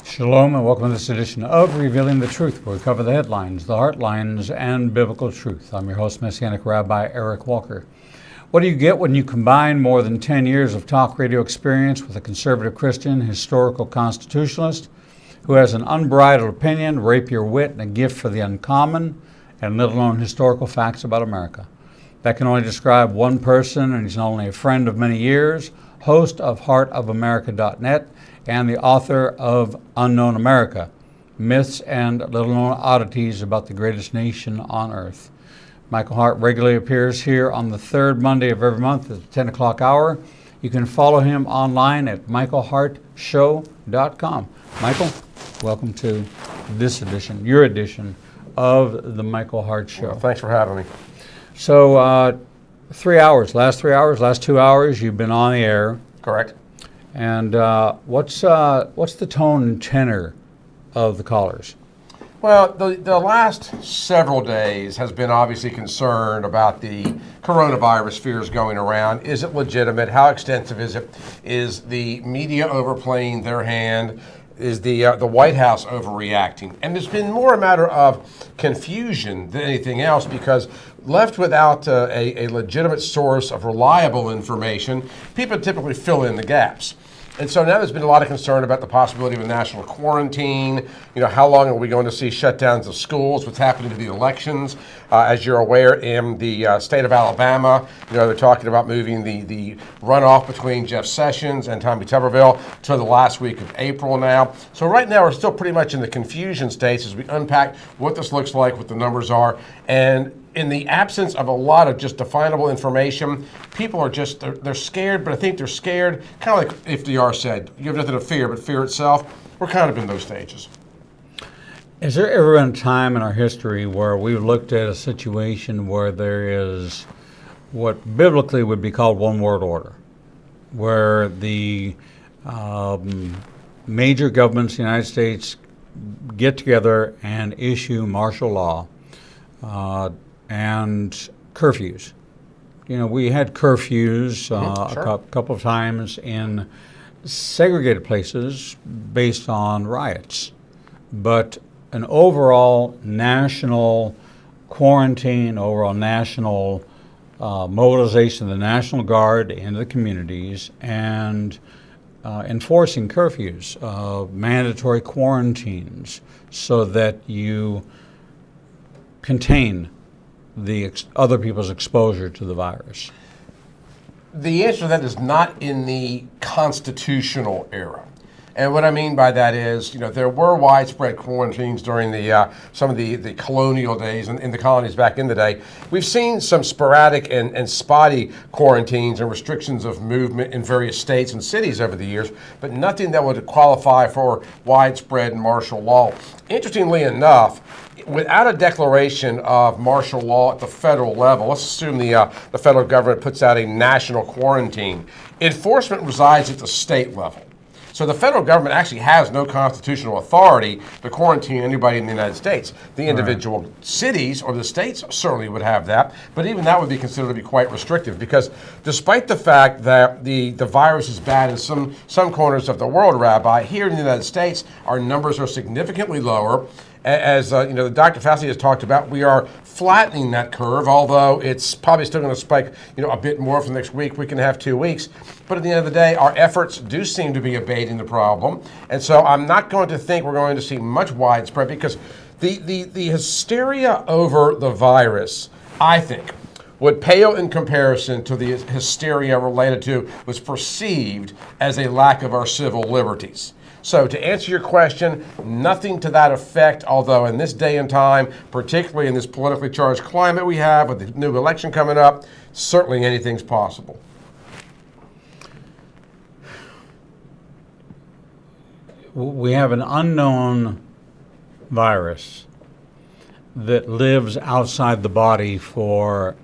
Shalom and welcome to this edition of Revealing the Truth, where we cover the headlines, the heart lines, and biblical truth. I'm your host, Messianic Rabbi Eric Walker. What do you get when you combine more than 10 years of talk radio experience with a conservative Christian, historical constitutionalist who has an unbridled opinion, rapier wit, and a gift for the uncommon and little-known historical facts about America? That can only describe one person, and he's not only a friend of many years, host of HeartOfAmerica.net, and the author of Unknown America, Myths and Little-Known Oddities About the Greatest Nation on Earth. Michael Hart regularly appears here on the third Monday of every month at the 10 o'clock hour. You can follow him online at michaelhartshow.com. Michael, welcome to this edition, your edition of the Michael Hart Show. Well, thanks for having me. So, last 2 hours, you've been on the air. Correct. And what's the tone and tenor of the callers? Well, the last several days has been obviously concerned about the coronavirus fears going around. Is it legitimate? How extensive is it? Is the media overplaying their hand? Is the White House overreacting? And there's been more a matter of confusion than anything else, because left without a legitimate source of reliable information, people typically fill in the gaps. And so now there's been a lot of concern about the possibility of a national quarantine. You know, how long are we going to see shutdowns of schools? What's happening to the elections? As you're aware, in the state of Alabama, they're talking about moving the runoff between Jeff Sessions and Tommy Tuberville to the last week of April now. So right now we're still pretty much in the confusion stage as we unpack what this looks like, what the numbers are, and in the absence of a lot of just definable information, people are just, they're scared, but I think they're scared, kind of like FDR said, you have nothing to fear but fear itself. We're kind of in those stages. Has there ever been a time in our history where we've looked at a situation where there is what biblically would be called one world order, where the major governments in the United States get together and issue martial law, and curfews? We had curfews Sure. a couple of times in segregated places based on riots. But an overall national quarantine, overall national mobilization of the National Guard into the communities, and enforcing curfews, mandatory quarantines, so that you contain the other people's exposure to the virus. The answer to that is not in the constitutional era. And what I mean by that is, there were widespread quarantines during some of the colonial days and in the colonies back in the day. We've seen some sporadic and spotty quarantines and restrictions of movement in various states and cities over the years, but nothing that would qualify for widespread martial law. Interestingly enough, without a declaration of martial law at the federal level, let's assume the federal government puts out a national quarantine, enforcement resides at the state level. So the federal government actually has no constitutional authority to quarantine anybody in the United States. The individual cities or the states certainly would have that, but even that would be considered to be quite restrictive, because despite the fact that the virus is bad in some corners of the world, Rabbi, here in the United States, our numbers are significantly lower. As Dr. Fauci has talked about, we are flattening that curve, although it's probably still going to spike, a bit more for the next week and a half, 2 weeks. But at the end of the day, our efforts do seem to be abating the problem. And so I'm not going to think we're going to see much widespread, because the hysteria over the virus, I think, would pale in comparison to the hysteria related to what's perceived as a lack of our civil liberties. So to answer your question, nothing to that effect, although in this day and time, particularly in this politically charged climate we have with the new election coming up, certainly anything's possible. We have an unknown virus that lives outside the body for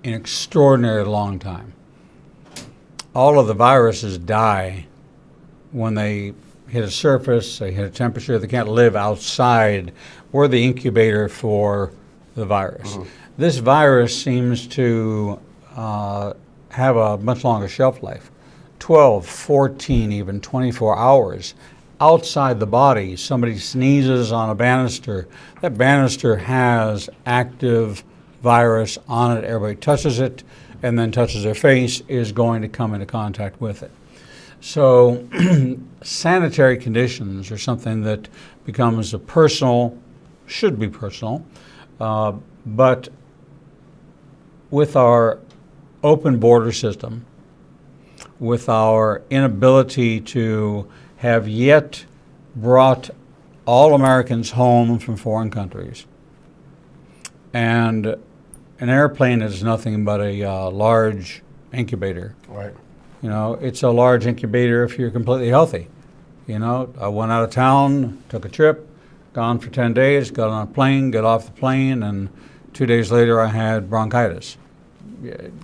an extraordinarily long time. All of the viruses die when they hit a surface, they hit a temperature. They can't live outside. We're the incubator for the virus. Mm-hmm. This virus seems to have a much longer shelf life, 12, 14, even 24 hours outside the body. Somebody sneezes on a banister, that banister has active virus on it. Everybody touches it and then touches their face is going to come into contact with it. So sanitary conditions are something that becomes a personal, should be personal, but with our open border system, with our inability to have yet brought all Americans home from foreign countries, and an airplane is nothing but a large incubator. Right. You know, it's a large incubator if you're completely healthy. You know, I went out of town, took a trip, gone for 10 days, got on a plane, got off the plane, and 2 days later I had bronchitis.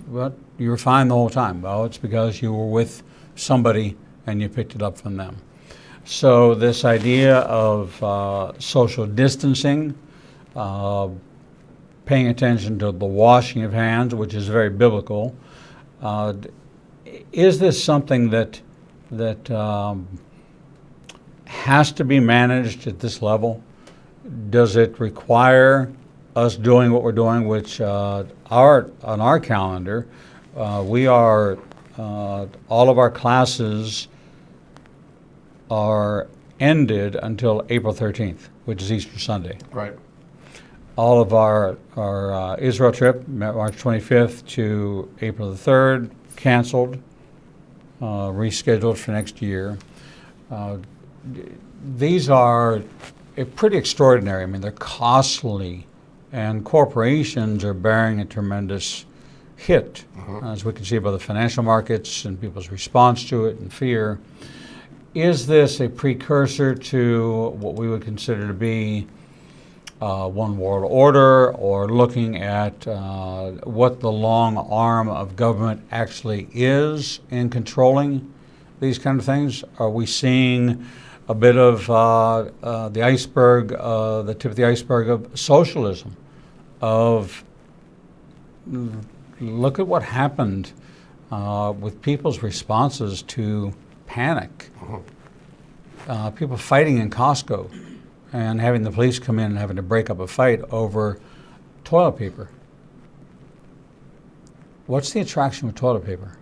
Well, you were fine the whole time. Well, it's because you were with somebody and you picked it up from them. So this idea of social distancing, paying attention to the washing of hands, which is very biblical, is this something that has to be managed at this level? Does it require us doing what we're doing, which on our calendar, we are, all of our classes are ended until April 13th, which is Easter Sunday. Right. All of our Israel trip, March 25th to April the 3rd, canceled, rescheduled for next year. These are pretty extraordinary. I mean, they're costly, and corporations are bearing a tremendous hit, as we can see by the financial markets and people's response to it and fear. Is this a precursor to what we would consider to be one world order, or looking at what the long arm of government actually is in controlling these kind of things? Are we seeing a bit of the iceberg, the tip of the iceberg of socialism, of look at what happened with people's responses to panic. People fighting in Costco and having the police come in and having to break up a fight over toilet paper. What's the attraction with toilet paper?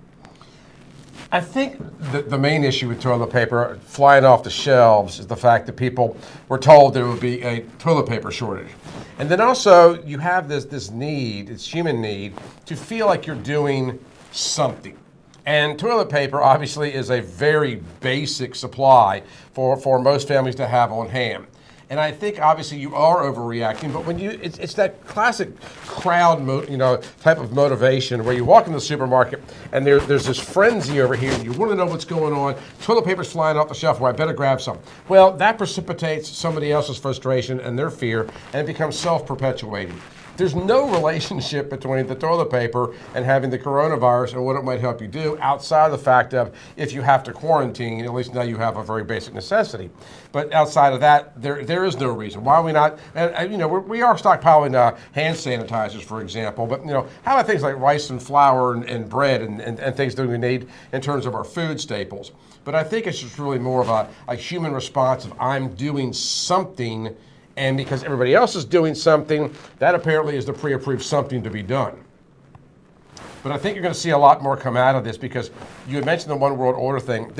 I think the main issue with toilet paper flying off the shelves is the fact that people were told there would be a toilet paper shortage. And then also you have this need, this human need, to feel like you're doing something. And toilet paper obviously is a very basic supply for most families to have on hand. And I think obviously you are overreacting, but when it's that classic crowd, type of motivation where you walk in the supermarket and there's this frenzy over here, and you want to know what's going on. Toilet paper's flying off the shelf. Well, I better grab some. Well, that precipitates somebody else's frustration and their fear, and it becomes self-perpetuating. There's no relationship between the toilet paper and having the coronavirus and what it might help you do, outside of the fact of if you have to quarantine, at least now you have a very basic necessity. But outside of that, there is no reason. Why are we not, we are stockpiling hand sanitizers, for example, but how about things like rice and flour and bread and things that we need in terms of our food staples? But I think it's just really more of a human response of I'm doing something, and because everybody else is doing something, that apparently is the pre-approved something to be done. But I think you're going to see a lot more come out of this, because you had mentioned the one world order thing.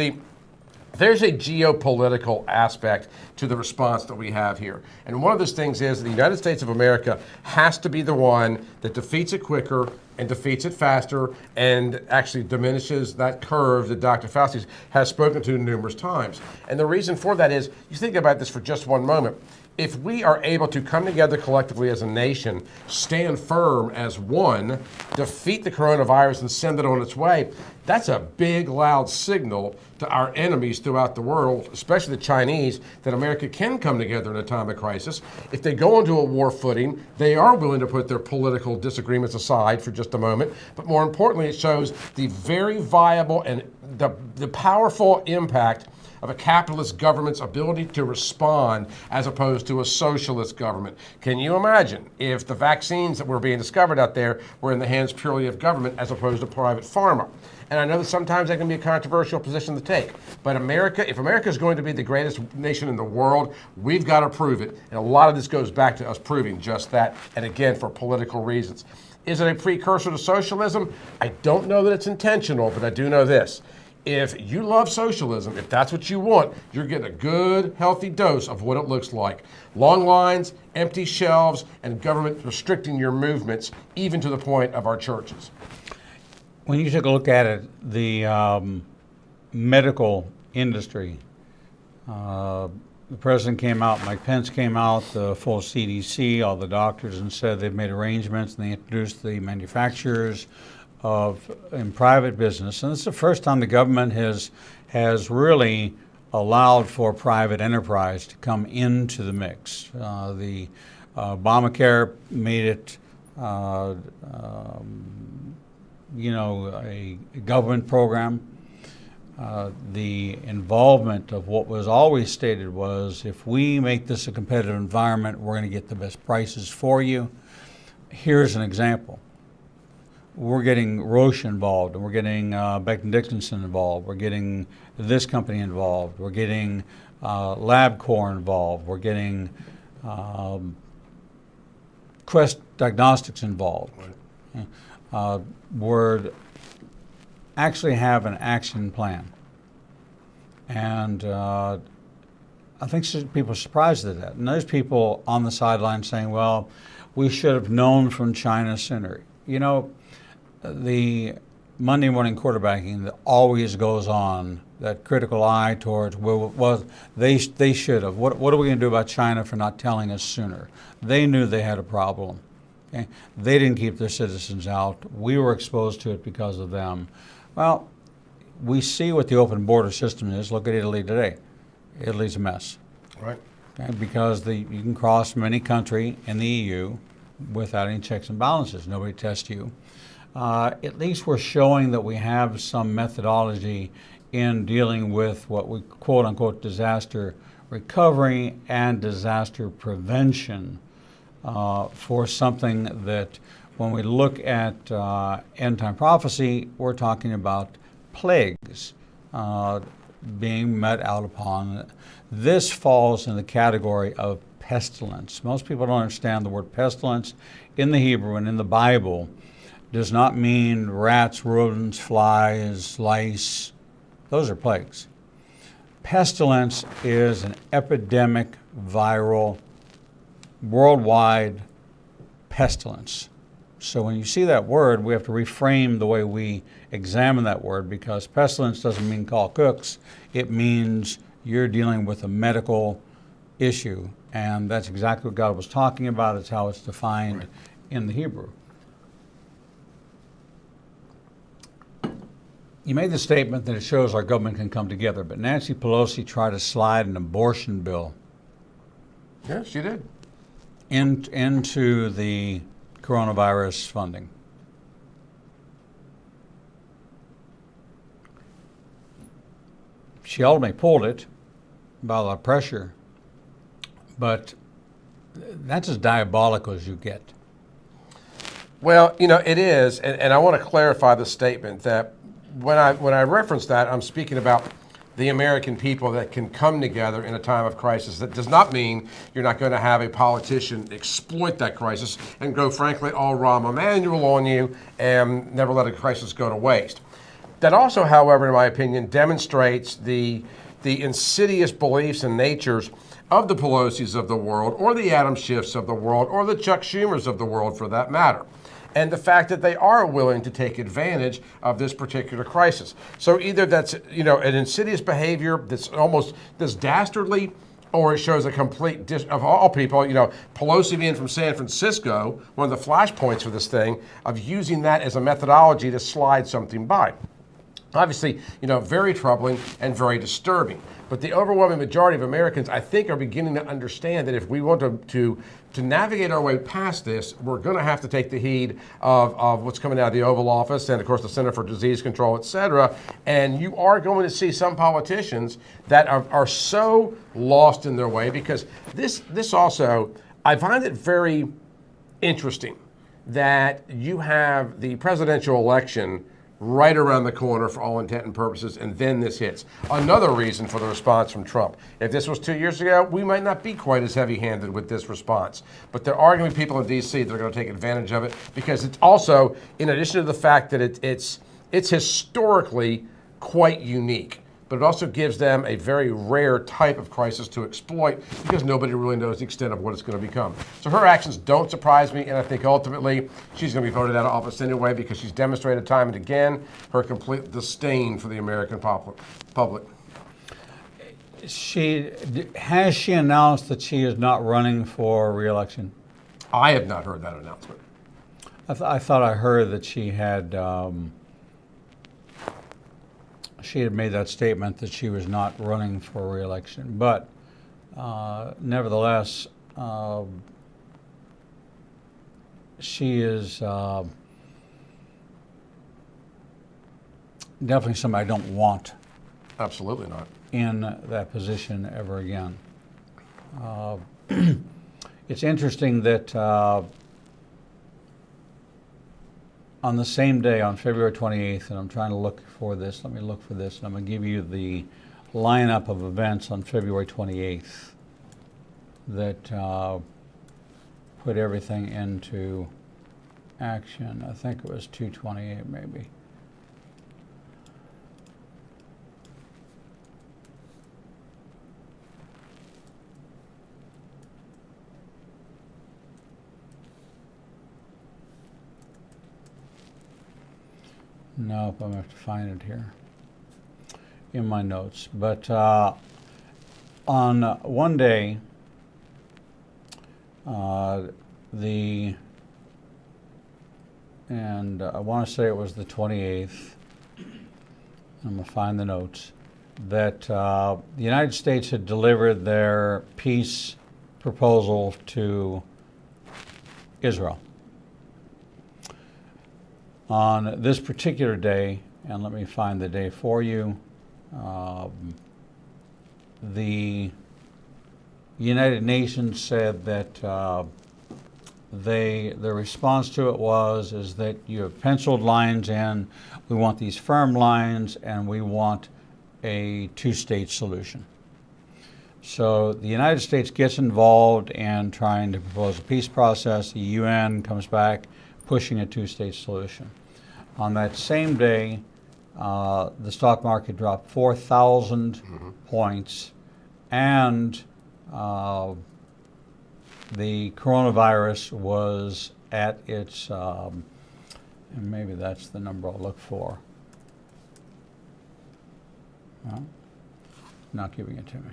There's a geopolitical aspect to the response that we have here. And one of those things is the United States of America has to be the one that defeats it quicker and defeats it faster and actually diminishes that curve that Dr. Fauci has spoken to numerous times. And the reason for that is, you think about this for just one moment. If we are able to come together collectively as a nation, stand firm as one, defeat the coronavirus and send it on its way, that's a big, loud signal to our enemies throughout the world, especially the Chinese, that America can come together in a time of crisis. If they go into a war footing, they are willing to put their political disagreements aside for just a moment. But more importantly, it shows the very viable and the powerful impact of a capitalist government's ability to respond as opposed to a socialist government. Can you imagine if the vaccines that were being discovered out there were in the hands purely of government as opposed to private pharma? And I know that sometimes that can be a controversial position to take. But America, if America is going to be the greatest nation in the world, we've got to prove it. And a lot of this goes back to us proving just that, and again, for political reasons. Is it a precursor to socialism? I don't know that it's intentional, but I do know this. If you love socialism, if that's what you want, you're getting a good, healthy dose of what it looks like. Long lines, empty shelves, and government restricting your movements, even to the point of our churches. When you take a look at it, the medical industry, the president came out, Mike Pence came out, the full CDC, all the doctors, and said they've made arrangements, and they introduced the manufacturers in private business. And this is the first time the government has really allowed for private enterprise to come into the mix. The Obamacare made it a government program. The involvement of what was always stated was, if we make this a competitive environment, we're going to get the best prices for you. Here's an example. We're getting Roche involved, and we're getting Becton Dickinson involved. We're getting this company involved. We're getting LabCorp involved. We're getting Quest Diagnostics involved. We're actually have an action plan. And I think people are surprised at that. And there's people on the sideline saying, well, we should have known from China sooner. You know, the Monday morning quarterbacking that always goes on, that critical eye towards, well, they should have. What are we going to do about China for not telling us sooner? They knew they had a problem. Okay? They didn't keep their citizens out. We were exposed to it because of them. Well, we see what the open border system is. Look at Italy today. Italy's a mess. Right. Okay? Because you can cross from any country in the EU without any checks and balances. Nobody tests you. At least we're showing that we have some methodology in dealing with what we quote unquote disaster recovery and disaster prevention for something that, when we look at end time prophecy, we're talking about plagues being met out upon. This falls in the category of pestilence. Most people don't understand the word pestilence in the Hebrew and in the Bible does not mean rats, rodents, flies, lice. Those are plagues. Pestilence is an epidemic, viral, worldwide pestilence. So when you see that word, we have to reframe the way we examine that word, because pestilence doesn't mean call cooks. It means you're dealing with a medical issue. And that's exactly what God was talking about. It's how it's defined in the Hebrew. You made the statement that it shows our government can come together, but Nancy Pelosi tried to slide an abortion bill. Yeah, she did. Into the coronavirus funding. She ultimately pulled it by a lot of pressure, but that's as diabolical as you get. Well, you know, it is, and I want to clarify the statement that when I reference that, I'm speaking about the American people that can come together in a time of crisis. That does not mean you're not going to have a politician exploit that crisis and go, frankly, all Rahm Emanuel on you and never let a crisis go to waste. That also, however, in my opinion, demonstrates the insidious beliefs and natures of the Pelosi's of the world, or the Adam Schiffs of the world, or the Chuck Schumers of the world, for that matter. And the fact that they are willing to take advantage of this particular crisis. So either that's, you know, an insidious behavior that's almost this dastardly, or it shows a complete, of all people, you know, Pelosi being from San Francisco, one of the flashpoints for this thing, of using that as a methodology to slide something by. Obviously, very troubling and very disturbing. But the overwhelming majority of Americans, I think, are beginning to understand that if we want to navigate our way past this, we're going to have to take the heed of what's coming out of the Oval Office and, of course, the Center for Disease Control, et cetera. And you are going to see some politicians that are so lost in their way, because this also, I find it very interesting that you have the presidential election right around the corner for all intent and purposes, and then this hits. Another reason for the response from Trump. If this was 2 years ago, we might not be quite as heavy-handed with this response. But there are going to be people in D.C. that are going to take advantage of it, because it's also, in addition to the fact that it's historically quite unique, but it also gives them a very rare type of crisis to exploit, because nobody really knows the extent of what it's going to become. So her actions don't surprise me, and I think ultimately she's going to be voted out of office anyway, because she's demonstrated time and again her complete disdain for the American public. Has she announced that she is not running for re-election? I have not heard that announcement. I thought I heard that she had made that statement that she was not running for re-election. But nevertheless, she is definitely somebody I don't want. Absolutely not. In that position ever again. It's interesting that on the same day, on February 28th, and I'm trying to look for this, let me look for this, and I'm going to give you the lineup of events on February 28th that put everything into action. I think it was 2/28 maybe. Nope, I'm going to have to find it here in my notes. But on one day, and I want to say it was the 28th, I'm going to find the notes, that the United States had delivered their peace proposal to Israel. On this particular day, and let me find the day for you, the United Nations said that the response to it is that you have penciled lines in, we want these firm lines, and we want a two-state solution. So the United States gets involved in trying to propose a peace process. The UN comes back pushing a two-state solution. On that same day, the stock market dropped 4,000 points, and the coronavirus was at its, and maybe that's the number I'll look for. Well, not giving it to me.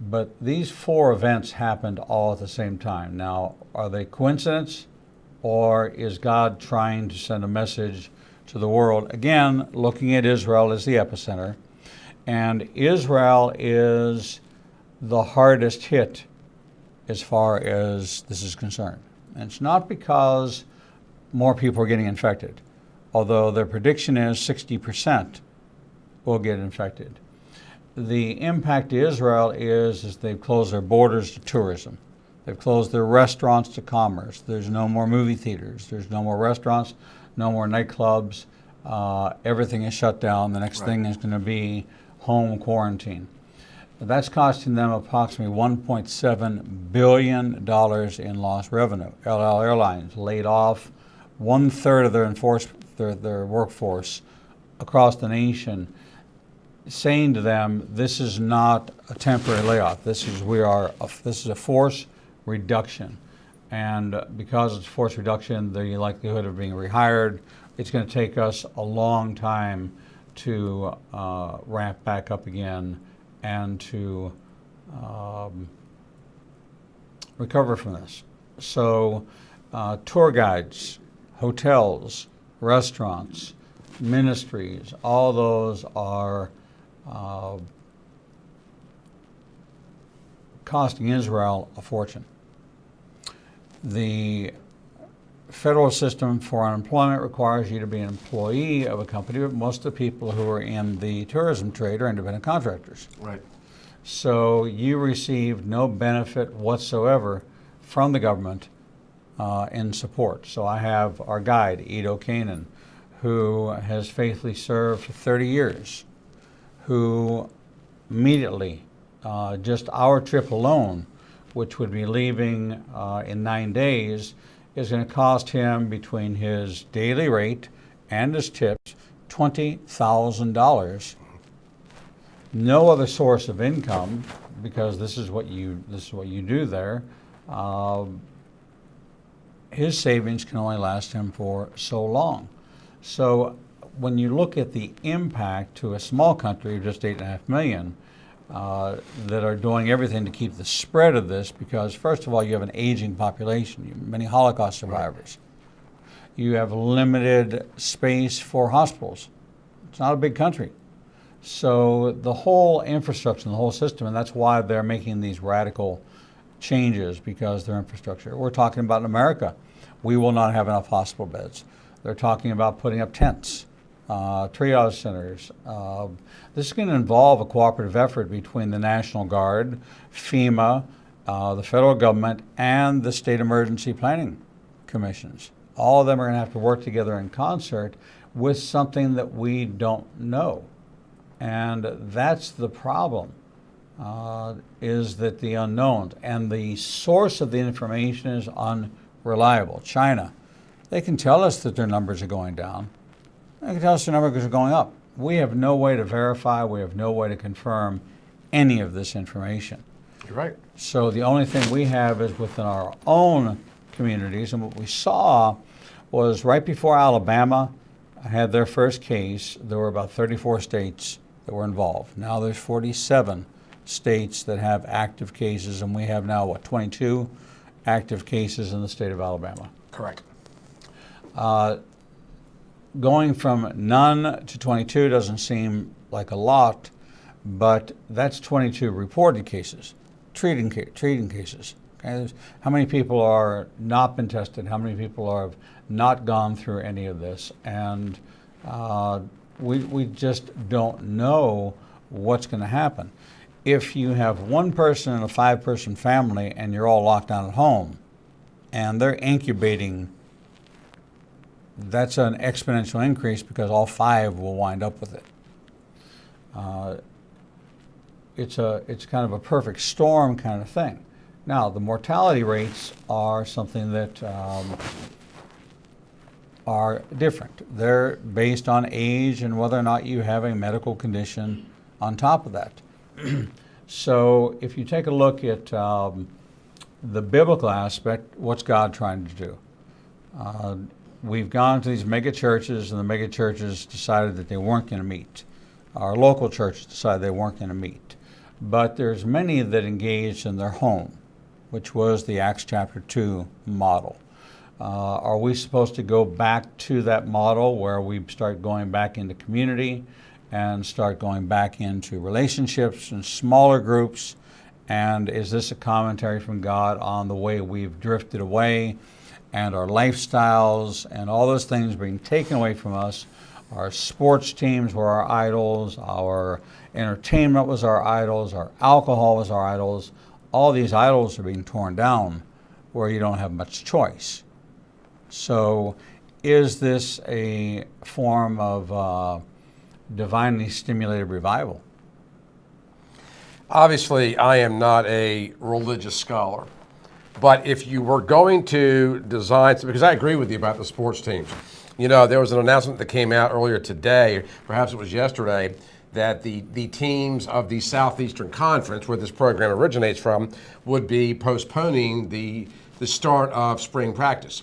But these four events happened all at the same time. Now, are they coincidence, or is God trying to send a message to the world? Again, looking at Israel as the epicenter. And Israel is the hardest hit as far as this is concerned. And it's not because more people are getting infected, although their prediction is 60% will get infected. The impact to Israel is they've closed their borders to tourism. They've closed their restaurants to commerce. There's no more movie theaters. There's no more restaurants, no more nightclubs. Everything is shut down. The next thing is going to be home quarantine. That's costing them approximately $1.7 billion in lost revenue. El Al Airlines laid off 1/3 of their workforce across the nation, saying to them, this is not a temporary layoff. This is a force reduction. And because it's force reduction, the likelihood of being rehired, it's going to take us a long time to ramp back up again and to recover from this. So tour guides, hotels, restaurants, ministries, all those are costing Israel a fortune. The federal system for unemployment requires you to be an employee of a company, but most of the people who are in the tourism trade are independent contractors. Right. So you receive no benefit whatsoever from the government in support. So I have our guide, Edo Kanan, who has faithfully served for 30 years, who immediately, just our trip alone, which would be leaving in 9 days, is going to cost him, between his daily rate and his tips, $20,000. No other source of income, because this is what you do there. His savings can only last him for so long. So when you look at the impact to a small country of just 8.5 million that are doing everything to keep the spread of this, because first of all, you have an aging population, you have many Holocaust survivors. You have limited space for hospitals. It's not a big country. So the whole infrastructure and the whole system, and that's why they're making these radical changes, because their infrastructure. We're talking about in America, we will not have enough hospital beds. They're talking about putting up tents, triage centers. This is going to involve a cooperative effort between the National Guard, FEMA, the federal government, and the state emergency planning commissions. All of them are going to have to work together in concert with something that we don't know. And that's the problem, is that the unknowns and the source of the information is unreliable. China, they can tell us that their numbers are going down. They can tell us their numbers are going up. We have no way to verify, we have no way to confirm any of this information. You're right. So the only thing we have is within our own communities, and what we saw was right before Alabama had their first case, there were about 34 states that were involved. Now there's 47 states that have active cases, and we have now, 22 active cases in the state of Alabama. Correct. Going from none to 22 doesn't seem like a lot, but that's 22 reported cases, treating cases. Okay? How many people are not been tested? How many people have not gone through any of this? And we just don't know what's going to happen. If you have one person in a 5-person family and you're all locked down at home and they're incubating, that's an exponential increase because all 5 will wind up with it. It's kind of a perfect storm kind of thing. Now, the mortality rates are something that are different. They're based on age and whether or not you have a medical condition on top of that. So if you take a look at the biblical aspect, what's God trying to do? We've gone to these mega churches, and the mega churches decided that they weren't going to meet. Our local churches decided they weren't going to meet. But there's many that engaged in their home, which was the Acts chapter 2 model. Are we supposed to go back to that model where we start going back into community and start going back into relationships and smaller groups? And is this a commentary from God on the way we've drifted away and our lifestyles and all those things being taken away from us? Our sports teams were our idols, our entertainment was our idols, our alcohol was our idols. All these idols are being torn down where you don't have much choice. So is this a form of divinely stimulated revival? Obviously, I am not a religious scholar, but if you were going to design, because I agree with you about the sports teams. You know, there was an announcement that came out earlier today, perhaps it was yesterday, that the teams of the Southeastern Conference, where this program originates from, would be postponing the start of spring practice.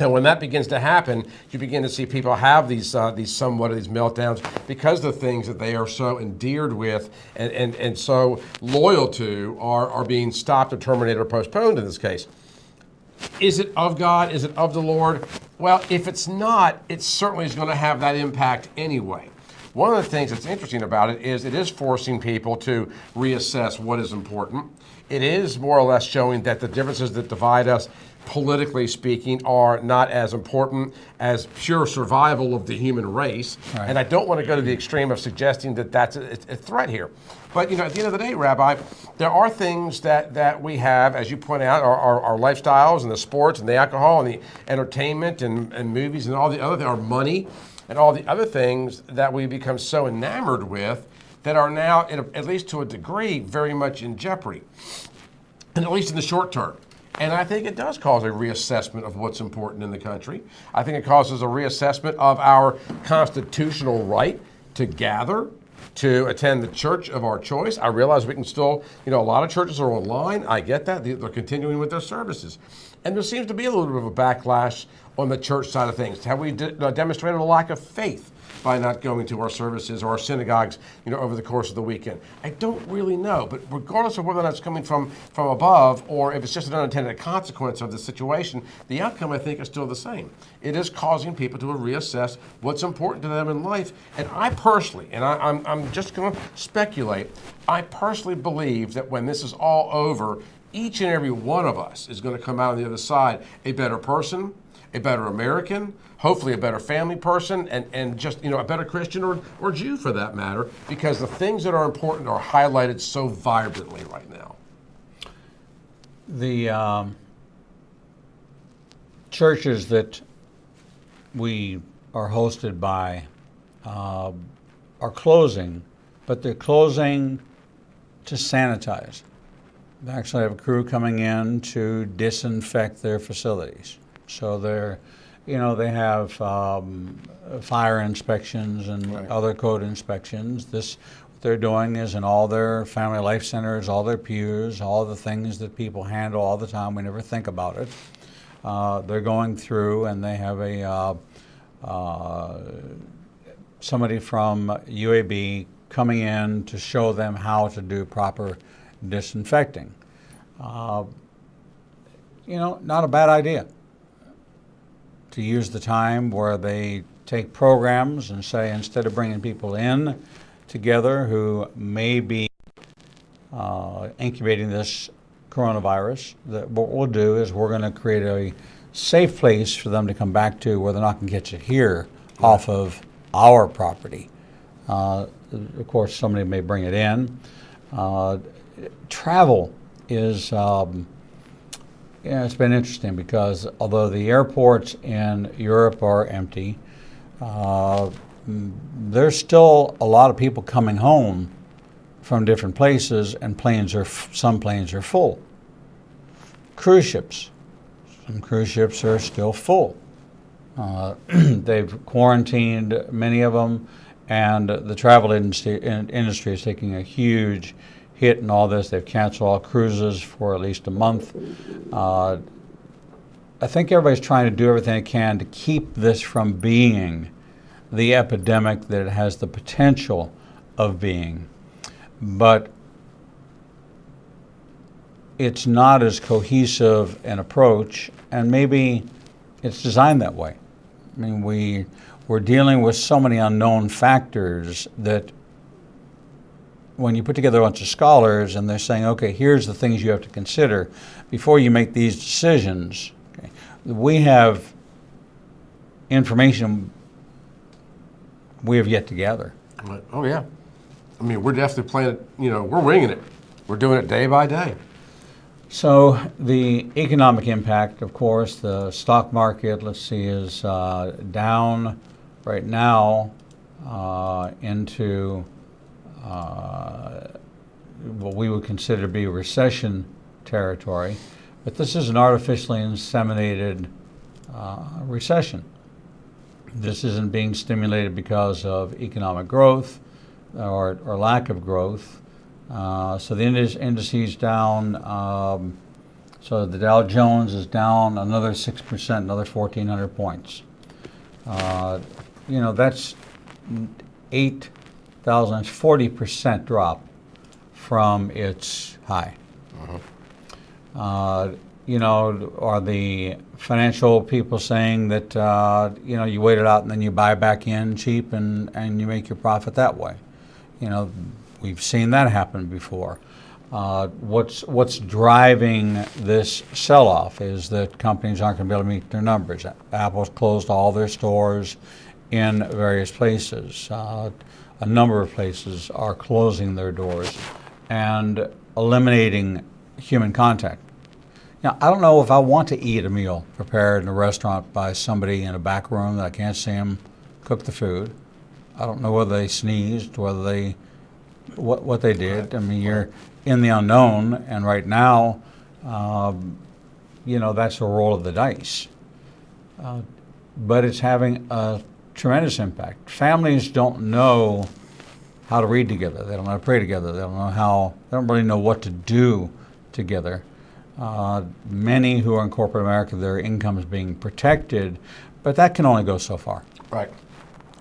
And when that begins to happen, you begin to see people have these somewhat of these meltdowns because the things that they are so endeared with and so loyal to are being stopped or terminated or postponed in this case. Is it of God? Is it of the Lord? Well, if it's not, it certainly is going to have that impact anyway. One of the things that's interesting about it is forcing people to reassess what is important. It is more or less showing that the differences that divide us, politically speaking, are not as important as pure survival of the human race. Right. And I don't want to go to the extreme of suggesting that that's a threat here. But, at the end of the day, Rabbi, there are things that we have, as you point out, our lifestyles and the sports and the alcohol and the entertainment and movies and all the other, our money and all the other things that we become so enamored with that are now, at least to a degree, very much in jeopardy, and at least in the short term. And I think it does cause a reassessment of what's important in the country. I think it causes a reassessment of our constitutional right to gather, to attend the church of our choice. I realize we can still, a lot of churches are online. I get that. They're continuing with their services. And there seems to be a little bit of a backlash on the church side of things. Have we demonstrated a lack of faith by not going to our services or our synagogues, over the course of the weekend? I don't really know, but regardless of whether that's coming from above or if it's just an unintended consequence of the situation, the outcome, I think, is still the same. It is causing people to reassess what's important to them in life. And I personally, and I'm just going to speculate, I personally believe that when this is all over, each and every one of us is going to come out on the other side a better person, a better American, hopefully a better family person, and just a better Christian or Jew for that matter, because the things that are important are highlighted so vibrantly right now. The churches that we are hosted by are closing, but they're closing to sanitize. They actually have a crew coming in to disinfect their facilities. So they have fire inspections and Right. other code inspections. What they're doing is in all their family life centers, all their pews, all the things that people handle all the time. We never think about it. They're going through, and they have somebody from UAB coming in to show them how to do proper disinfecting. Not a bad idea to use the time where they take programs and say, instead of bringing people in together who may be incubating this coronavirus, that what we'll do is we're going to create a safe place for them to come back to where they're not going to get you here off of our property. Of course, somebody may bring it in. Travel is... it's been interesting because although the airports in Europe are empty, there's still a lot of people coming home from different places, and some planes are full. Cruise ships. Some cruise ships are still full. They've quarantined many of them, and the travel industry is taking a huge hit in all this. They've canceled all cruises for at least a month. I think everybody's trying to do everything they can to keep this from being the epidemic that it has the potential of being. But it's not as cohesive an approach, and maybe it's designed that way. I mean, we're dealing with so many unknown factors that when you put together a bunch of scholars and they're saying, okay, here's the things you have to consider before you make these decisions, okay, we have information we have yet to gather. Oh, yeah. I mean, we're definitely playing it, we're winging it. We're doing it day by day. So the economic impact, of course, the stock market, is down right now into what we would consider to be recession territory. But this is an artificially inseminated recession. This isn't being stimulated because of economic growth or lack of growth. So the indices down. So the Dow Jones is down another 6%, another 1,400 points. That's 8,000, 40% drop from its high. are the financial people saying that, you wait it out and then you buy back in cheap and you make your profit that way? We've seen that happen before. What's driving this sell-off is that companies aren't going to be able to meet their numbers. Apple's closed all their stores in various places. A number of places are closing their doors and eliminating human contact. Now, I don't know if I want to eat a meal prepared in a restaurant by somebody in a back room that I can't see them cook the food. I don't know whether they sneezed, whether they, what they did. I mean, you're in the unknown, and right now, that's a roll of the dice. But it's having a tremendous impact. Families don't know how to read together. They don't know how to pray together. They don't really know what to do together. Many who are in corporate America, their income is being protected, but that can only go so far. Right.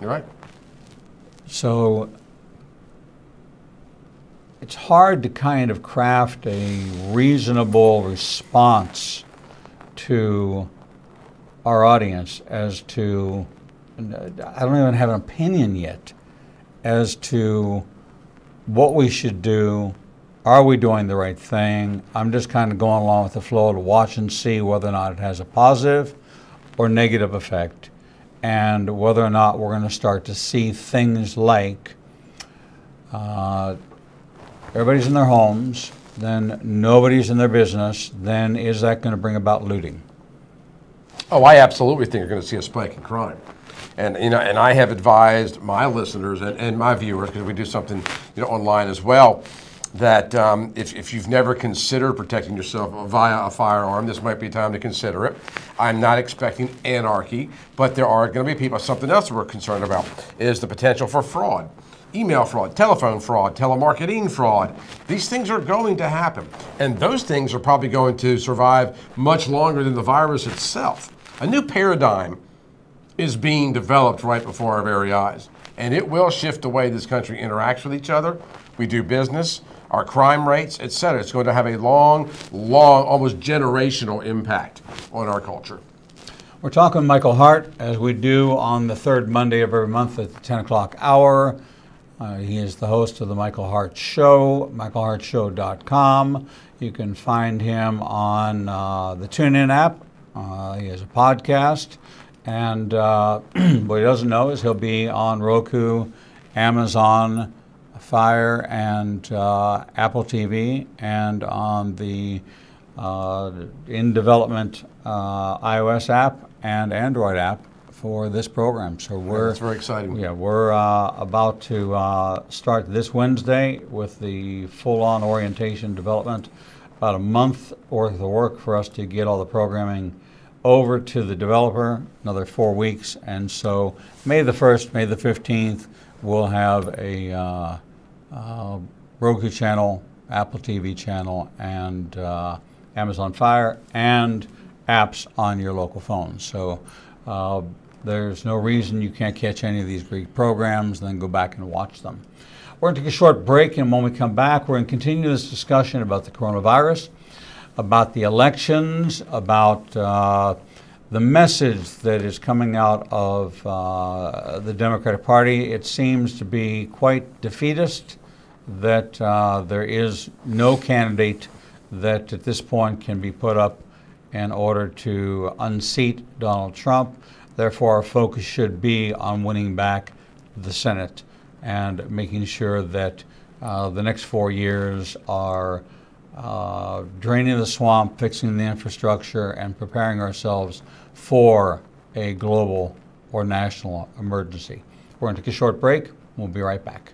You're right. So it's hard to kind of craft a reasonable response to our audience as to, I don't even have an opinion yet, as to what we should do. Are we doing the right thing? I'm just kind of going along with the flow to watch and see whether or not it has a positive or negative effect, and whether or not we're going to start to see things like everybody's in their homes, then nobody's in their business, then is that going to bring about looting? Oh, I absolutely think you're going to see a spike in crime. And I have advised my listeners and my viewers, because we do something online as well, that if you've never considered protecting yourself via a firearm, this might be time to consider it. I'm not expecting anarchy, but there are going to be people. Something else that we're concerned about is the potential for fraud. Email fraud, telephone fraud, telemarketing fraud. These things are going to happen. And those things are probably going to survive much longer than the virus itself. A new paradigm is being developed right before our very eyes. And it will shift the way this country interacts with each other. We do business, our crime rates, et cetera. It's going to have a long, almost generational impact on our culture. We're talking Michael Hart, as we do on the third Monday of every month at the 10 o'clock hour. He is the host of the Michael Hart Show, michaelhartshow.com. You can find him on the TuneIn app. He has a podcast. And what he doesn't know is he'll be on Roku, Amazon Fire, and Apple TV, and on the in development iOS app and Android app for this program. So that's very exciting. Yeah, we're about to start this Wednesday with the full-on orientation development. About a month worth of work for us to get all the programming over to the developer, another 4 weeks. And so May the 1st, May the 15th, we'll have a Roku channel, Apple TV channel, and Amazon Fire, and apps on your local phone. So there's no reason you can't catch any of these great programs and then go back and watch them. We're going to take a short break, and when we come back, we're going to continue this discussion about the coronavirus, about the elections, about the message that is coming out of the Democratic Party. It seems to be quite defeatist, that there is no candidate that at this point can be put up in order to unseat Donald Trump. Therefore, our focus should be on winning back the Senate and making sure that the next 4 years are draining the swamp, fixing the infrastructure, and preparing ourselves for a global or national emergency. We're going to take a short break. We'll be right back.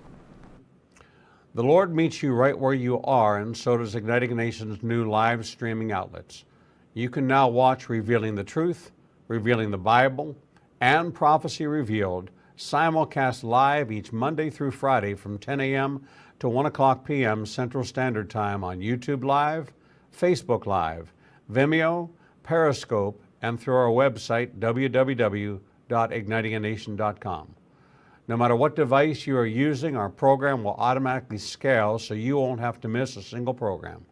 The Lord meets you right where you are, and so does Igniting a Nation's new live streaming outlets. You can now watch Revealing the Truth, Revealing the Bible, and Prophecy Revealed simulcast live each Monday through Friday from 10 a.m. to 1 o'clock p.m. Central Standard Time on YouTube Live, Facebook Live, Vimeo, Periscope, and through our website, www.ignitinganation.com. No matter what device you are using, our program will automatically scale so you won't have to miss a single program.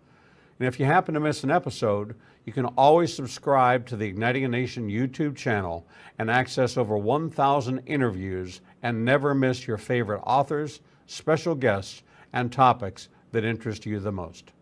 And if you happen to miss an episode, you can always subscribe to the Igniting a Nation YouTube channel and access over 1,000 interviews and never miss your favorite authors, special guests, and topics that interest you the most.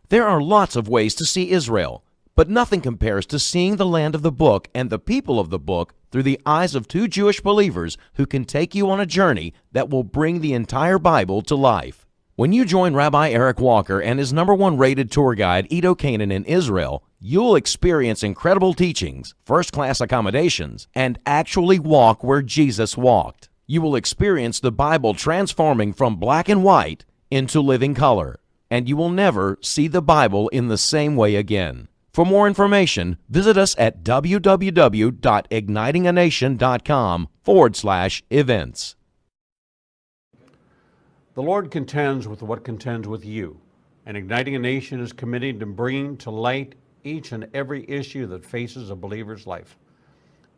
There are lots of ways to see Israel, but nothing compares to seeing the land of the book and the people of the book through the eyes of two Jewish believers who can take you on a journey that will bring the entire Bible to life. When you join Rabbi Eric Walker and his #1 rated tour guide, Edo Canaan, in Israel, you'll experience incredible teachings, first-class accommodations, and actually walk where Jesus walked. You will experience the Bible transforming from black and white into living color, and you will never see the Bible in the same way again. For more information, visit us at www.ignitinganation.com/events. The Lord contends with what contends with you, and Igniting a Nation is committed to bringing to light each and every issue that faces a believer's life.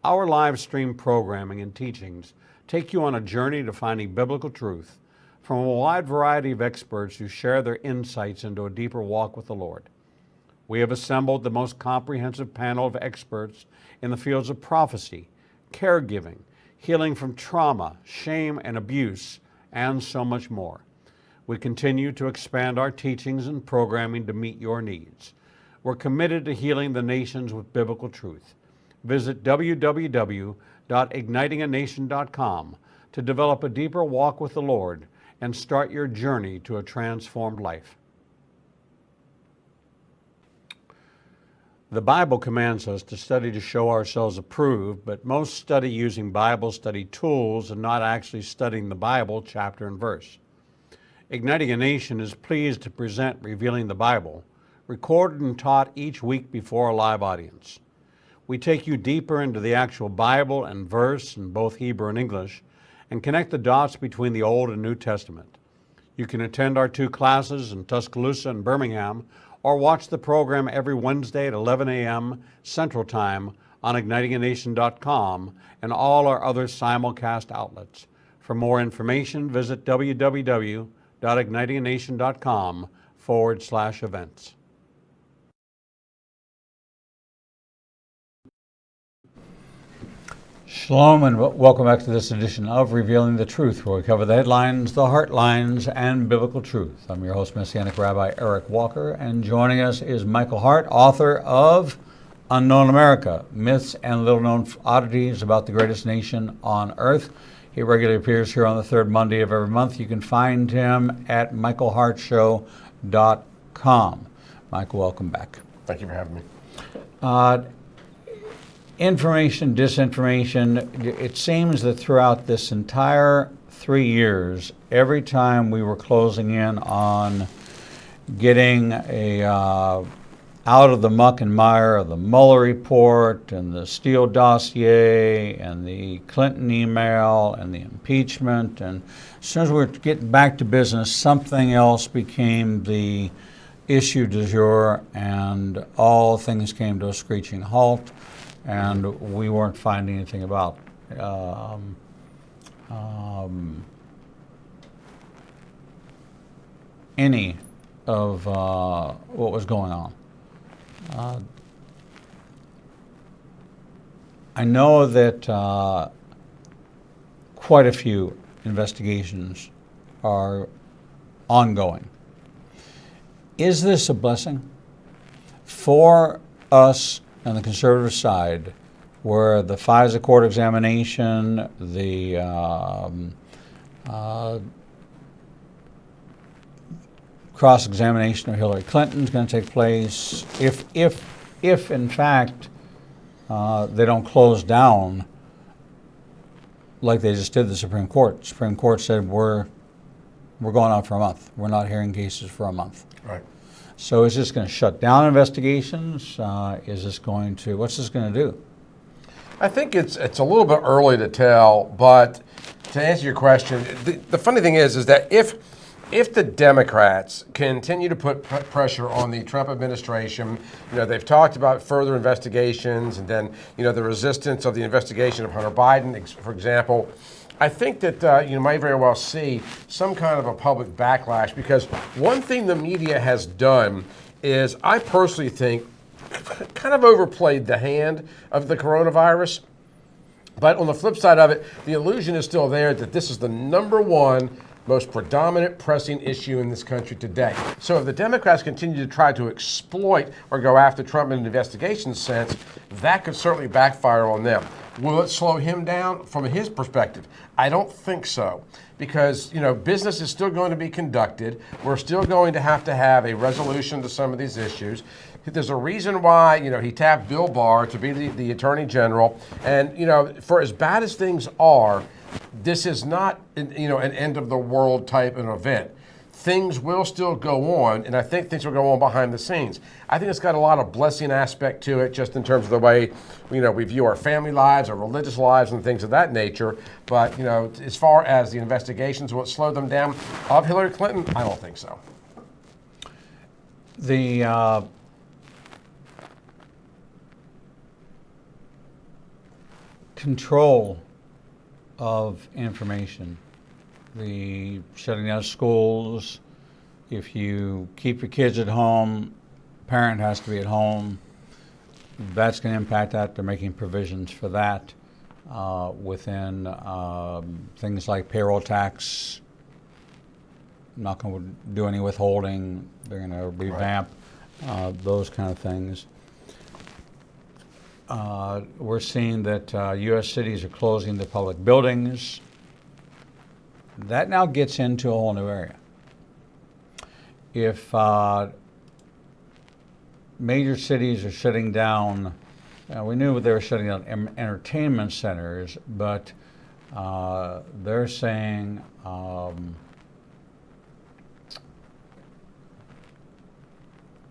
Our live stream programming and teachings take you on a journey to finding biblical truth from a wide variety of experts who share their insights into a deeper walk with the Lord. We have assembled the most comprehensive panel of experts in the fields of prophecy, caregiving, healing from trauma, shame, and abuse, and so much more. We continue to expand our teachings and programming to meet your needs. We're committed to healing the nations with biblical truth. Visit www.ignitinganation.com to develop a deeper walk with the Lord and start your journey to a transformed life. The Bible commands us to study to show ourselves approved, but most study using Bible study tools and not actually studying the Bible chapter and verse. Igniting a Nation is pleased to present Revealing the Bible, recorded and taught each week before a live audience. We take you deeper into the actual Bible and verse in both Hebrew and English and connect the dots between the Old and New Testament. You can attend our 2 classes in Tuscaloosa and Birmingham, or watch the program every Wednesday at 11 a.m. Central Time on ignitinganation.com and all our other simulcast outlets. For more information, visit www.ignitinganation.com/events. Shalom and welcome back to this edition of Revealing the Truth, where we cover the headlines, the heart lines, and biblical truth. I'm your host, Messianic Rabbi Eric Walker, and joining us is Michael Hart, author of Unknown America, Myths and Little-Known Oddities About the Greatest Nation on Earth. He regularly appears here on the third Monday of every month. You can find him at michaelhartshow.com. Michael, welcome back. Thank you for having me. Information, disinformation, it seems that throughout this entire 3 years, every time we were closing in on getting out of the muck and mire of the Mueller report and the Steele dossier and the Clinton email and the impeachment, and as soon as we were getting back to business, something else became the issue du jour, and all things came to a screeching halt. And we weren't finding anything about any of what was going on. I know that quite a few investigations are ongoing. Is this a blessing for us on the conservative side, where the FISA court examination, the cross-examination of Hillary Clinton is going to take place? If in fact they don't close down like they just did the Supreme Court. The Supreme Court said we're going on for a month. We're not hearing cases for a month. Right. So is this going to shut down investigations? Is this going to, what's this going to do? I think it's a little bit early to tell, but to answer your question, the funny thing is that if if the Democrats continue to put pressure on the Trump administration, they've talked about further investigations and then, the resistance of the investigation of Hunter Biden, for example, I think that you might very well see some kind of a public backlash, because one thing the media has done is, I personally think, kind of overplayed the hand of the coronavirus. But on the flip side of it, the illusion is still there that this is the number one most predominant pressing issue in this country today. So if the Democrats continue to try to exploit or go after Trump in an investigation sense, that could certainly backfire on them. Will it slow him down from his perspective? I don't think so, because business is still going to be conducted. We're still going to have a resolution to some of these issues. There's a reason why he tapped Bill Barr to be the Attorney General, and for as bad as things are, this is not an end of the world type of event. Things will still go on, and I think things will go on behind the scenes. I think it's got a lot of blessing aspect to it, just in terms of the way we view our family lives, our religious lives, and things of that nature. But as far as the investigations, what slowed them down of Hillary Clinton, I don't think so. The control of information, the shutting down schools. If you keep your kids at home, parent has to be at home. That's going to impact that. They're making provisions for that within things like payroll tax. Not going to do any withholding. They're going to revamp those kind of things. We're seeing that U.S. cities are closing their public buildings. That now gets into a whole new area. If major cities are shutting down, we knew they were shutting down entertainment centers, but they're saying all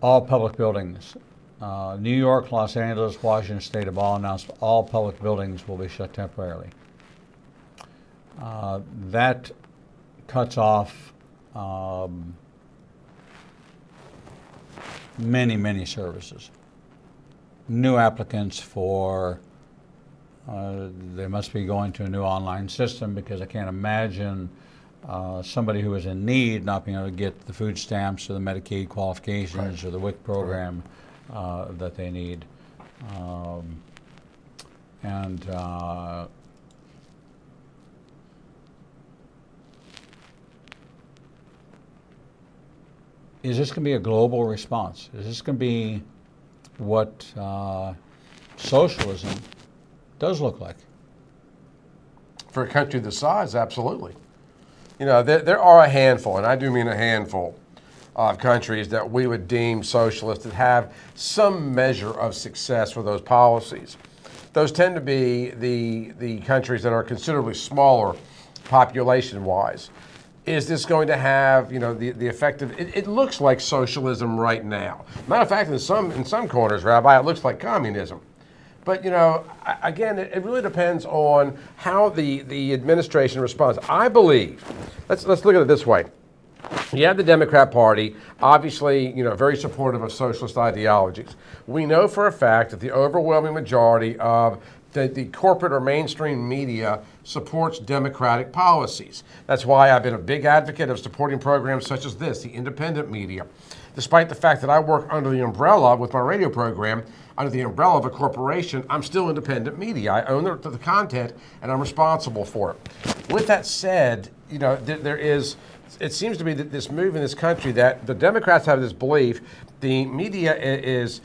public buildings. New York, Los Angeles, Washington State have all announced all public buildings will be shut temporarily. That cuts off many services. New applicants for, they must be going to a new online system, because I can't imagine somebody who is in need not being able to get the food stamps or the Medicaid qualifications or the WIC program that they need. Is this going to be a global response? Is this going to be what socialism does look like? For a country this size, absolutely. There are a handful, and I do mean a handful, of countries that we would deem socialist that have some measure of success with those policies. Those tend to be the countries that are considerably smaller population-wise. Is this going to have, the effect of, it looks like socialism right now. Matter of fact, in some corners, Rabbi, it looks like communism. But, again, it really depends on how the administration responds. I believe, let's look at it this way. You have the Democrat Party, obviously, very supportive of socialist ideologies. We know for a fact that the overwhelming majority of the corporate or mainstream media supports Democratic policies. That's why I've been a big advocate of supporting programs such as this, the independent media. Despite the fact that I work under the umbrella with my radio program, under the umbrella of a corporation, I'm still independent media. I own the content, and I'm responsible for it. With that said, it seems to be that this move in this country that the Democrats have this belief, the media is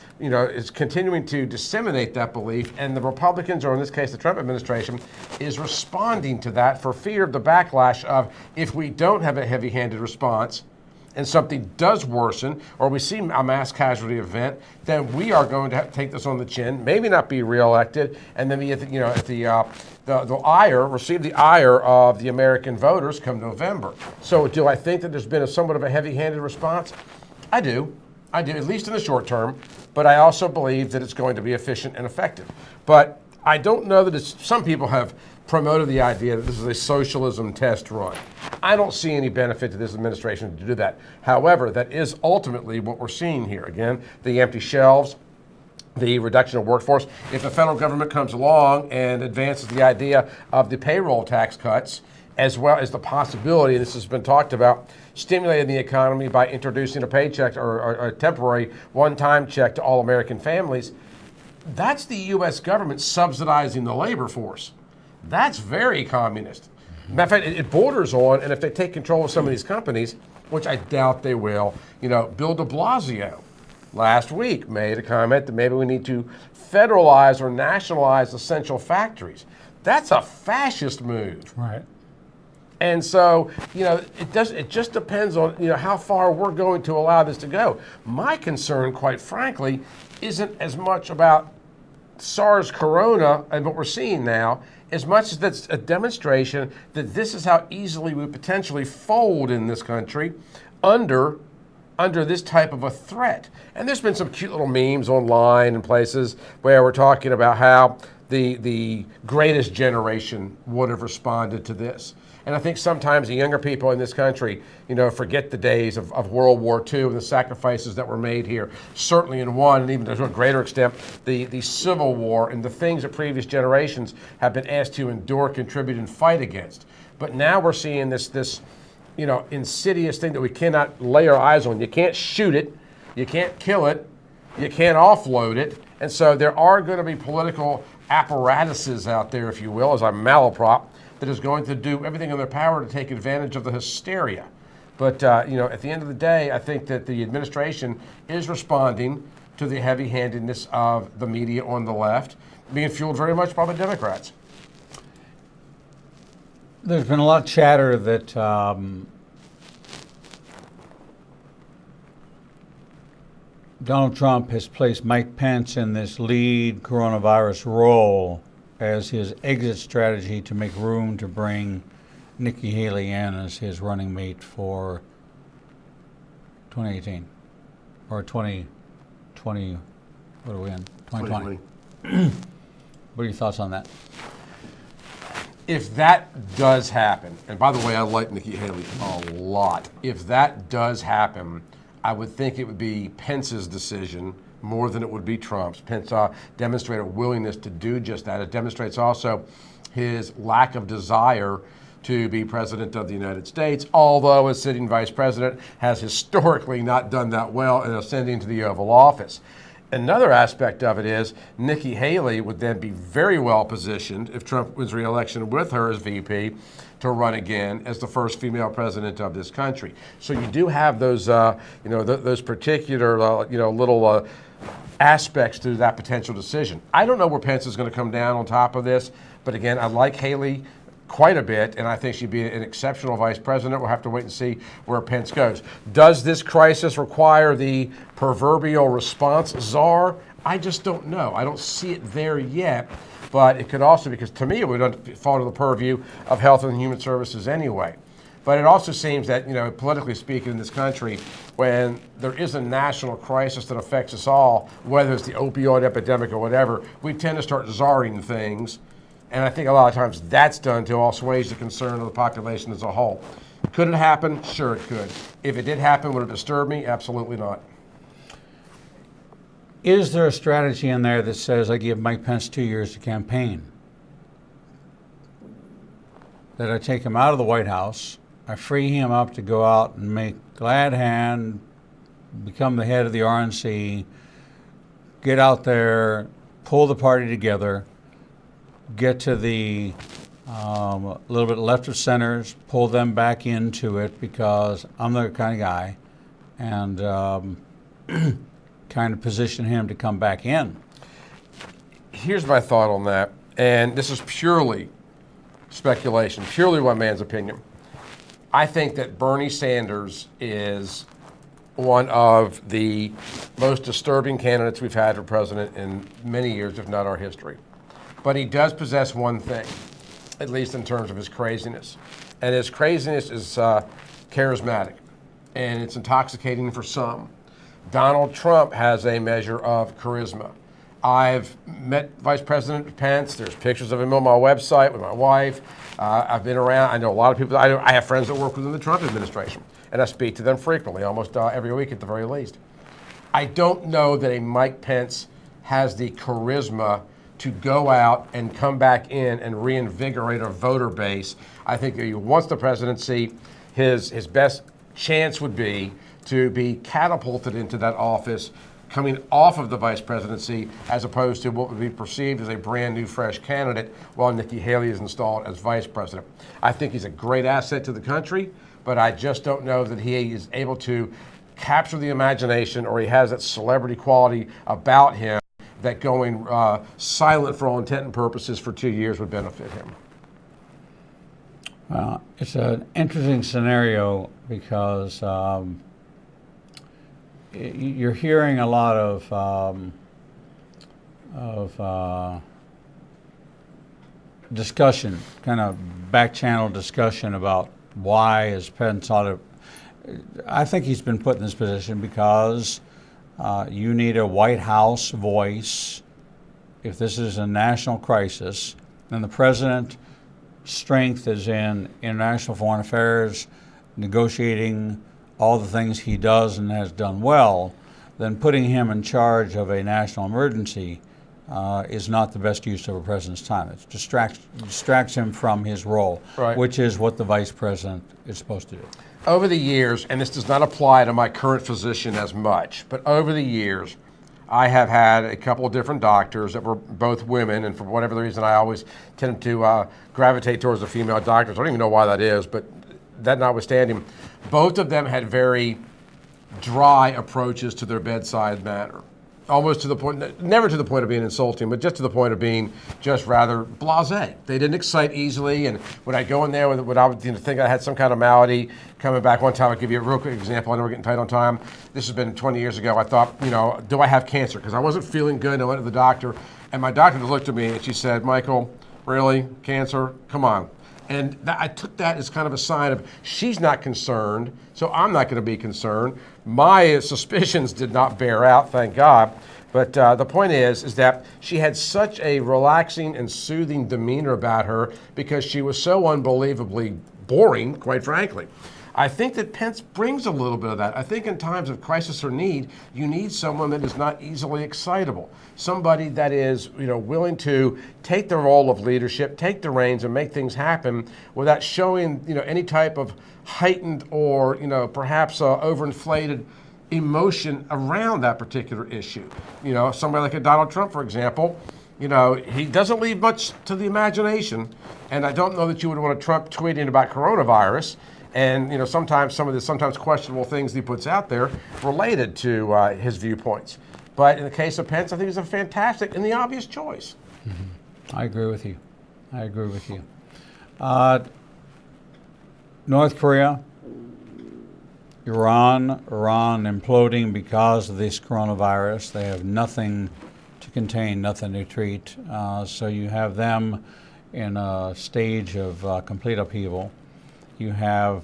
continuing to disseminate that belief, and the Republicans, or in this case the Trump administration, is responding to that for fear of the backlash of, if we don't have a heavy-handed response and something does worsen, or we see a mass casualty event, then we are going to have to take this on the chin, maybe not be reelected, and then be at receive the ire of the American voters come November. So do I think that there's been somewhat of a heavy-handed response? I do, at least in the short term, but I also believe that it's going to be efficient and effective. But I don't know that some people have promoted the idea that this is a socialism test run. I don't see any benefit to this administration to do that. However, that is ultimately what we're seeing here. Again, the empty shelves, the reduction of workforce. If the federal government comes along and advances the idea of the payroll tax cuts, as well as the possibility, this has been talked about, stimulating the economy by introducing a paycheck or a temporary one-time check to all American families, that's the U.S. government subsidizing the labor force. That's very communist. Matter of fact, it borders on, and if they take control of some of these companies, which I doubt they will, Bill de Blasio last week made a comment that maybe we need to federalize or nationalize essential factories. That's a fascist move. Right. And so, it just depends on, how far we're going to allow this to go. My concern, quite frankly, isn't as much about SARS corona and what we're seeing now, as much as that's a demonstration that this is how easily we potentially fold in this country under this type of a threat. And there's been some cute little memes online and places where we're talking about how the greatest generation would have responded to this. And I think sometimes the younger people in this country, forget the days of World War II and the sacrifices that were made here. Certainly in one, and even to a greater extent, the Civil War and the things that previous generations have been asked to endure, contribute, and fight against. But now we're seeing this insidious thing that we cannot lay our eyes on. You can't shoot it, you can't kill it, you can't offload it. And so there are going to be political apparatuses out there, if you will, as a malaprop, that is going to do everything in their power to take advantage of the hysteria. But, at the end of the day, I think that the administration is responding to the heavy-handedness of the media on the left, being fueled very much by the Democrats. There's been a lot of chatter that Donald Trump has placed Mike Pence in this lead coronavirus role as his exit strategy to make room to bring Nikki Haley in as his running mate for 2018 or 2020. What are we in? 2020. What are your thoughts on that? If that does happen, and by the way, I like Nikki Haley a lot. If that does happen, I would think it would be Pence's decision more than it would be Trump's. Pence demonstrated a willingness to do just that. It demonstrates also his lack of desire to be president of the United States, although as sitting vice president has historically not done that well in ascending to the Oval Office. Another aspect of it is Nikki Haley would then be very well positioned, if Trump wins re-election with her as VP, to run again as the first female president of this country. So you do have those, those particular, little aspects to that potential decision. I don't know where Pence is going to come down on top of this, but again, I like Haley quite a bit, and I think she'd be an exceptional vice president. We'll have to wait and see where Pence goes. Does this crisis require the proverbial response czar? I just don't know. I don't see it there yet, but it could also, because to me it would fall to the purview of Health and Human Services anyway. But it also seems that, politically speaking in this country, when there is a national crisis that affects us all, whether it's the opioid epidemic or whatever, we tend to start czaring things. And I think a lot of times that's done to assuage the concern of the population as a whole. Could it happen? Sure, it could. If it did happen, would it disturb me? Absolutely not. Is there a strategy in there that says I give Mike Pence 2 years to campaign? That I take him out of the White House, I free him up to go out and make glad hand, become the head of the RNC, get out there, pull the party together, get to the little bit left of centers, pull them back into it because I'm the kind of guy, and kind of position him to come back in. Here's my thought on that, and this is purely speculation, purely one man's opinion. I think that Bernie Sanders is one of the most disturbing candidates we've had for president in many years, if not our history. But he does possess one thing, at least in terms of his craziness. And his craziness is charismatic, and it's intoxicating for some. Donald Trump has a measure of charisma. I've met Vice President Pence. There's pictures of him on my website with my wife. I've been around. I know a lot of people. I have friends that work within the Trump administration, and I speak to them frequently, almost every week at the very least. I don't know that a Mike Pence has the charisma to go out and come back in and reinvigorate a voter base. I think that he wants the presidency. His best chance would be to be catapulted into that office coming off of the vice presidency, as opposed to what would be perceived as a brand new, fresh candidate while Nikki Haley is installed as vice president. I think he's a great asset to the country, but I just don't know that he is able to capture the imagination, or he has that celebrity quality about him that going silent for all intent and purposes for 2 years would benefit him. It's an interesting scenario because you're hearing a lot of discussion, kind of back channel discussion about why is Pence ought to. I think he's been put in this position because you need a White House voice if this is a national crisis, and the president's strength is in international foreign affairs, negotiating all the things he does and has done well, then putting him in charge of a national emergency is not the best use of a president's time. It distracts him from his role, right, which is what the vice president is supposed to do. Over the years, and this does not apply to my current physician as much, but over the years, I have had a couple of different doctors that were both women, and for whatever reason, I always tend to gravitate towards the female doctors. I don't even know why that is, but that notwithstanding, both of them had very dry approaches to their bedside manner. Almost to the point, never to the point of being insulting, but just to the point of being just rather blasé. They didn't excite easily, and when I go in there with what I would think I had some kind of malady coming back one time, I'll give you a real quick example. I know we're getting tight on time. This has been 20 years ago. I thought, do I have cancer? Because I wasn't feeling good. I went to the doctor, and my doctor looked at me and she said, "Michael, really? Cancer? Come on." And I took that as kind of a sign of she's not concerned, so I'm not going to be concerned. My suspicions did not bear out, thank God. But the point is that she had such a relaxing and soothing demeanor about her because she was so unbelievably boring, quite frankly. I think that Pence brings a little bit of that. I think in times of crisis or need, you need someone that is not easily excitable. Somebody that is, willing to take the role of leadership, take the reins, and make things happen without showing, any type of heightened or, perhaps overinflated emotion around that particular issue. Somebody like a Donald Trump, for example, he doesn't leave much to the imagination, and I don't know that you would want a Trump tweeting about coronavirus. And sometimes some of the sometimes questionable things he puts out there related to his viewpoints. But in the case of Pence, I think he's a fantastic and the obvious choice. Mm-hmm. I agree with you. North Korea, Iran imploding because of this coronavirus. They have nothing to contain, nothing to treat. So you have them in a stage of complete upheaval. You have,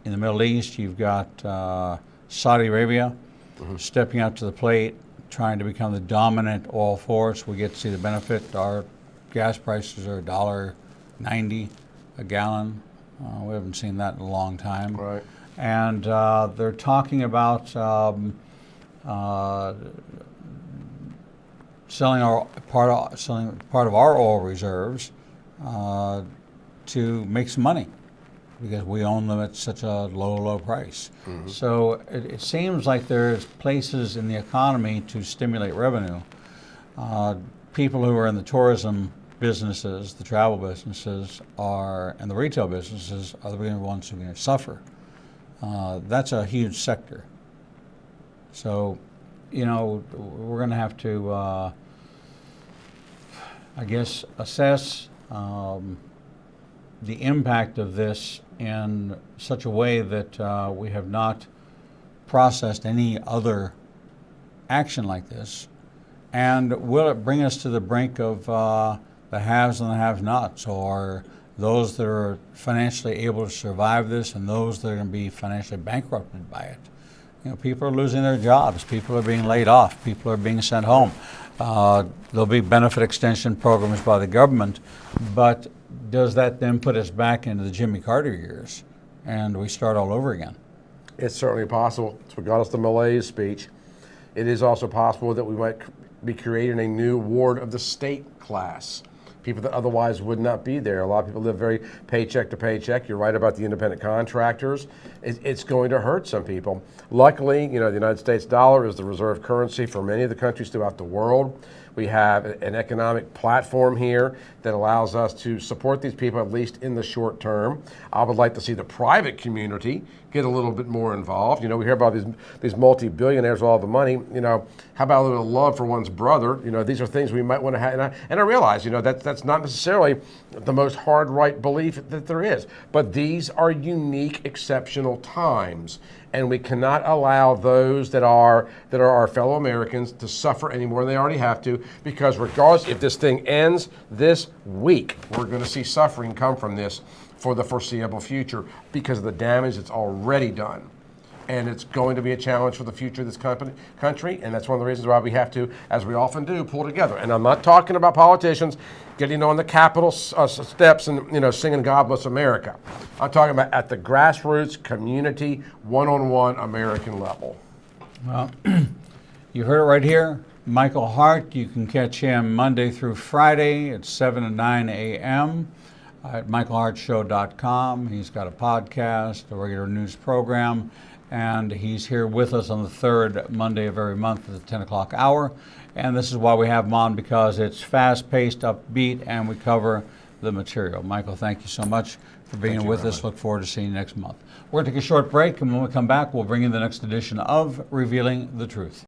in the Middle East, you've got Saudi Arabia stepping up to the plate, trying to become the dominant oil force. We get to see the benefit. Our gas prices are $1.90 a gallon. We haven't seen that in a long time. Right. And they're talking about selling part of our oil reserves to make some money, because we own them at such a low price. Mm-hmm. So it seems like there's places in the economy to stimulate revenue. People who are in the tourism businesses, the travel businesses, and the retail businesses are the ones who are going to suffer. That's a huge sector. So, we're going to have to, I guess, assess the impact of this in such a way that we have not processed any other action like this. And will it bring us to the brink of the haves and the have-nots, or those that are financially able to survive this and those that are going to be financially bankrupted by it? People are losing their jobs. People are being laid off. People are being sent home. There'll be benefit extension programs by the government, but does that then put us back into the Jimmy Carter years and we start all over again? It's certainly possible. It's what got us the malaise speech. It is also possible that we might be creating a new ward of the state class. People that otherwise would not be there. A lot of people live very paycheck to paycheck. You're right about the independent contractors. It's going to hurt some people. Luckily, the United States dollar is the reserve currency for many of the countries throughout the world. We have an economic platform here that allows us to support these people, at least in the short term. I would like to see the private community get a little bit more involved. We hear about these multi-billionaires with all the money. How about a little love for one's brother? These are things we might want to have. And I realize, that's not necessarily the most hard right belief that there is. But these are unique, exceptional times. And we cannot allow those that are our fellow Americans to suffer any more than they already have to, because regardless if this thing ends this week, we're going to see suffering come from this for the foreseeable future because of the damage that's already done. And it's going to be a challenge for the future of this country, and that's one of the reasons why we have to, as we often do, pull together. And I'm not talking about politicians getting on the Capitol steps and singing God Bless America. I'm talking about at the grassroots, community, one-on-one American level. Well, you heard it right here. Michael Hart, you can catch him Monday through Friday at 7 and 9 a.m. at michaelhartshow.com. He's got a podcast, a regular news program, and he's here with us on the third Monday of every month at the 10 o'clock hour. And this is why we have him on, because it's fast-paced, upbeat, and we cover the material. Michael, thank you so much for being with us. Look forward to seeing you next month. We're going to take a short break, and when we come back, we'll bring you the next edition of Revealing the Truth.